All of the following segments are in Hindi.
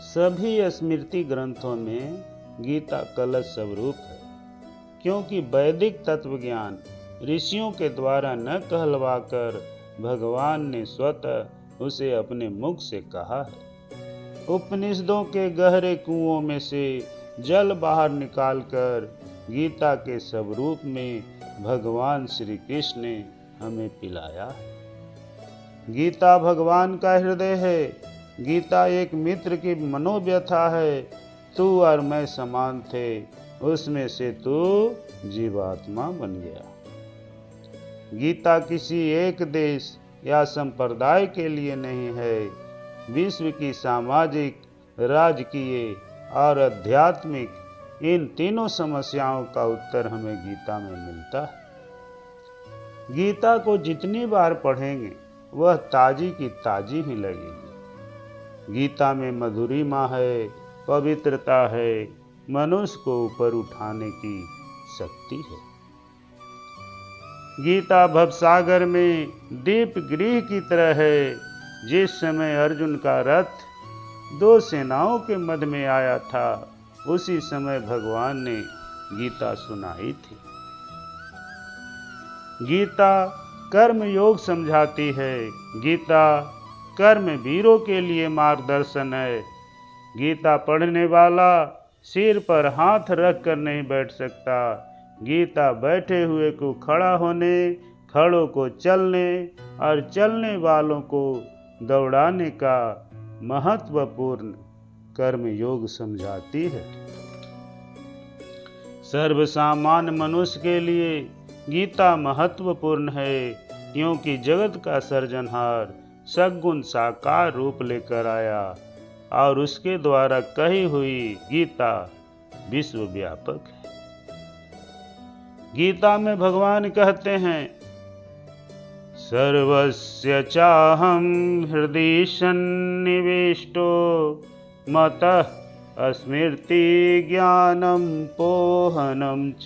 सभी स्मृति ग्रंथों में गीता कलश स्वरूप है, क्योंकि वैदिक तत्वज्ञान ऋषियों के द्वारा न कहलवाकर भगवान ने स्वतः उसे अपने मुख से कहा है। उपनिषदों के गहरे कुओं में से जल बाहर निकालकर गीता के स्वरूप में भगवान श्री कृष्ण ने हमें पिलाया है। गीता भगवान का हृदय है। गीता एक मित्र की मनोव्यथा है। तू और मैं समान थे, उसमें से तू जीवात्मा बन गया। गीता किसी एक देश या संप्रदाय के लिए नहीं है। विश्व की सामाजिक, राजकीय और आध्यात्मिक इन तीनों समस्याओं का उत्तर हमें गीता में मिलता है। गीता को जितनी बार पढ़ेंगे वह ताजी की ताजी ही लगेगी। गीता में मधुरिमा है, पवित्रता है, मनुष्य को ऊपर उठाने की शक्ति है। गीता भवसागर में दीप गृह की तरह है। जिस समय अर्जुन का रथ दो सेनाओं के मध्य में आया था, उसी समय भगवान ने गीता सुनाई थी। गीता कर्म योग समझाती है। गीता कर्म वीरों के लिए मार्गदर्शन है। गीता पढ़ने वाला सिर पर हाथ रख कर नहीं बैठ सकता। गीता बैठे हुए को खड़ा होने, खड़ों को चलने और चलने वालों को दौड़ाने का महत्वपूर्ण कर्म योग समझाती है। सर्वसामान्य मनुष्य के लिए गीता महत्वपूर्ण है, क्योंकि जगत का सृजनहार सद्गुण साकार रूप लेकर आया और उसके द्वारा कही हुई गीता विश्वव्यापक है। गीता में भगवान कहते हैं, सर्वस्य चाहं हृदि सन्निविष्टो मतः स्मृति ज्ञानं पोहनं च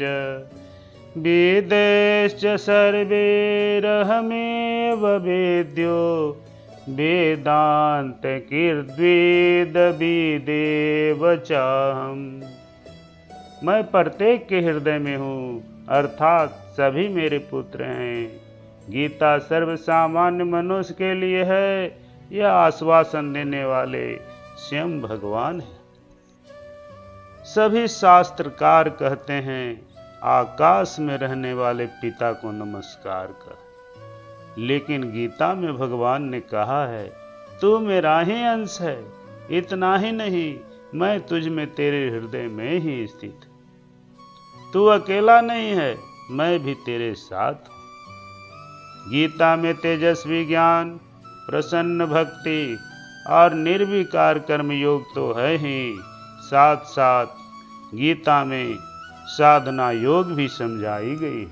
वेदैश्च सर्वैरहमेव वेद्यो वेदान्तकृद्वेदविदेव चाहम्। मैं प्रत्येक के हृदय में हूँ, अर्थात सभी मेरे पुत्र हैं। गीता सर्वसामान्य मनुष्य के लिए है। यह आश्वासन देने वाले स्वयं भगवान है। सभी शास्त्रकार कहते हैं, आकाश में रहने वाले पिता को नमस्कार कर। लेकिन गीता में भगवान ने कहा है, तू मेरा ही अंश है। इतना ही नहीं, मैं तुझ में तेरे हृदय में ही स्थित। तू अकेला नहीं है, मैं भी तेरे साथ हूँ। गीता में तेजस्वी ज्ञान, प्रसन्न भक्ति और निर्विकार कर्म योग तो है ही, साथ साथ गीता में साधना योग भी समझाई गई।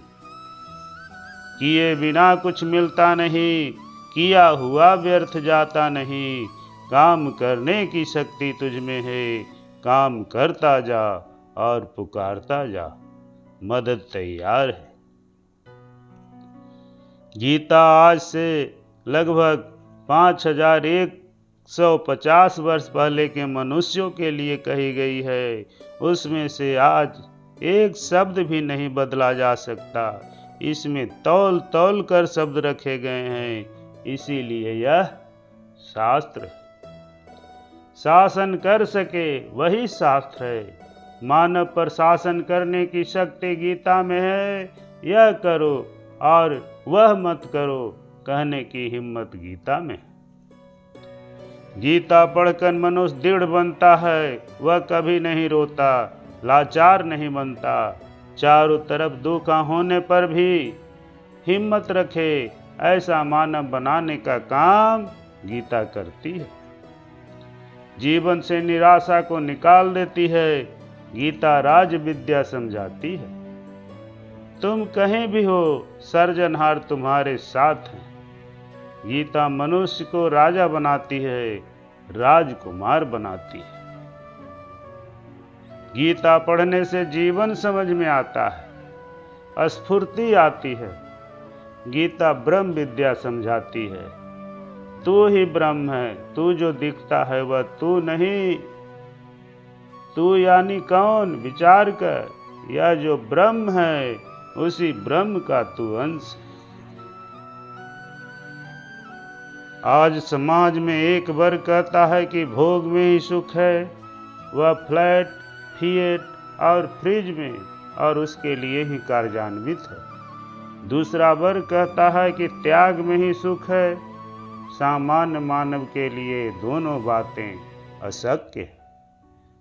किए बिना कुछ मिलता नहीं, किया हुआ व्यर्थ जाता नहीं। काम करने की शक्ति तुझ में है, काम करता जा और पुकारता जा, मदद तैयार है। गीता आज से लगभग 5150 वर्ष पहले के मनुष्यों के लिए कही गई है। उसमें से आज एक शब्द भी नहीं बदला जा सकता। इसमें तौल तौल कर शब्द रखे गए हैं, इसीलिए यह शास्त्र है। शासन कर सके वही शास्त्र है। मानव पर शासन करने की शक्ति गीता में है। यह करो और वह मत करो कहने की हिम्मत गीता में है। गीता पढ़कर मनुष्य दृढ़ बनता है। वह कभी नहीं रोता, लाचार नहीं बनता। चारों तरफ दुख होने पर भी हिम्मत रखे, ऐसा मानव बनाने का काम गीता करती है। जीवन से निराशा को निकाल देती है। गीता राज विद्या समझाती है। तुम कहीं भी हो, सृजनहार तुम्हारे साथ है। गीता मनुष्य को राजा बनाती है, राजकुमार बनाती है। गीता पढ़ने से जीवन समझ में आता है, स्फूर्ति आती है। गीता ब्रह्म विद्या समझाती है। तू ही ब्रह्म है। तू जो दिखता है वह तू नहीं, तू यानी कौन, विचार कर। यह जो ब्रह्म है उसी ब्रह्म का तू अंश है। आज समाज में एक वर्ग कहता है कि भोग में ही सुख है, वह फ्लैट, फिएट और फ्रिज में और उसके लिए ही कार्यान्वित है। दूसरा वर्ग कहता है कि त्याग में ही सुख है। सामान्य मानव के लिए दोनों बातें अशक्य है।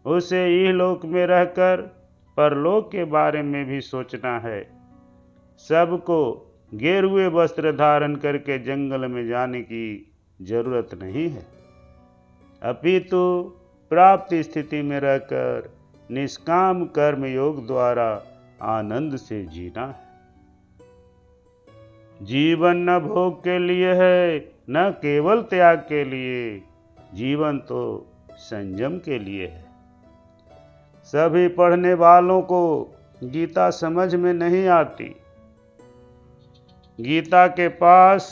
उसे इहलोक में रहकर परलोक के बारे में भी सोचना है। सबको गेरुए वस्त्र धारण करके जंगल में जाने की जरूरत नहीं है, अपितु प्राप्त स्थिति में रहकर निष्काम कर्म योग द्वारा आनंद से जीना है। जीवन न भोग के लिए है, न केवल त्याग के लिए। जीवन तो संयम के लिए है। सभी पढ़ने वालों को गीता समझ में नहीं आती। गीता के पास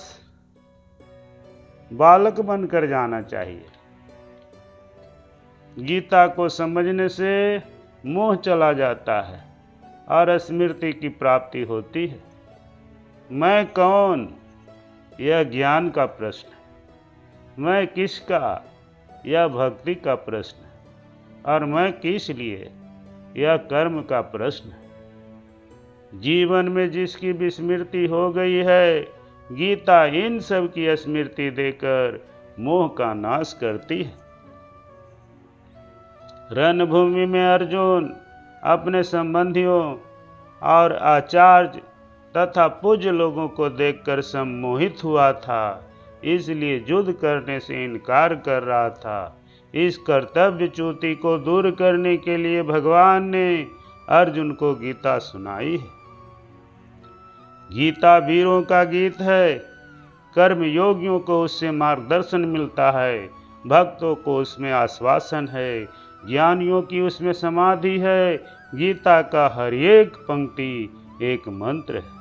बालक बनकर जाना चाहिए। गीता को समझने से मोह चला जाता है और स्मृति की प्राप्ति होती है। मैं कौन, यह ज्ञान का प्रश्न है। मैं किसका, यह भक्ति का प्रश्न है। और मैं किस लिए, यह कर्म का प्रश्न है। जीवन में जिसकी विस्मृति हो गई है, गीता इन सब की स्मृति देकर मोह का नाश करती है। रणभूमि में अर्जुन अपने संबंधियों और आचार्य तथा पूज्य लोगों को देखकर सम्मोहित हुआ था, इसलिए युद्ध करने से इनकार कर रहा था। इस कर्तव्यच्युति को दूर करने के लिए भगवान ने अर्जुन को गीता सुनाई है। गीता वीरों का गीत है। कर्म योगियों को उससे मार्गदर्शन मिलता है, भक्तों को उसमें आश्वासन है, ज्ञानियों की उसमें समाधि है। गीता का हर एक पंक्ति एक मंत्र है।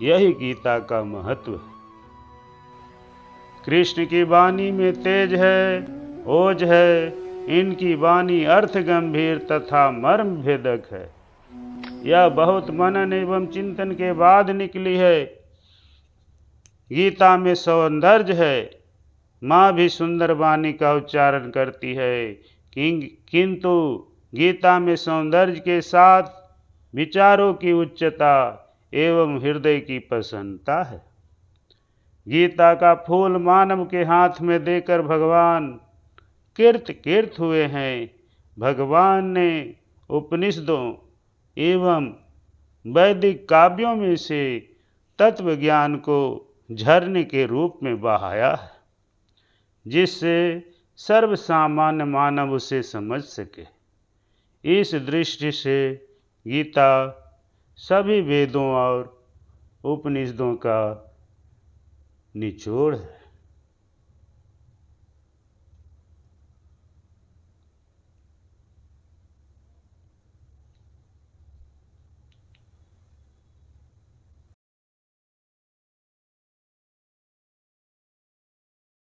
यही गीता का महत्व है। कृष्ण की वाणी में तेज है, ओज है। इनकी वाणी अर्थ गंभीर तथा मर्म भेदक है। यह बहुत मनन एवं चिंतन के बाद निकली है। गीता में सौंदर्य है। माँ भी सुंदर वाणी का उच्चारण करती है, किंतु गीता में सौंदर्य के साथ विचारों की उच्चता एवं हृदय की प्रसन्नता है। गीता का फूल मानव के हाथ में देकर भगवान कृत हुए हैं। भगवान ने उपनिषदों एवं वैदिक काव्यों में से तत्व ज्ञान को झरने के रूप में बहाया है, जिससे सर्वसामान्य मानव उसे समझ सके। इस दृष्टि से गीता सभी वेदों और उपनिषदों का निचोड़ है।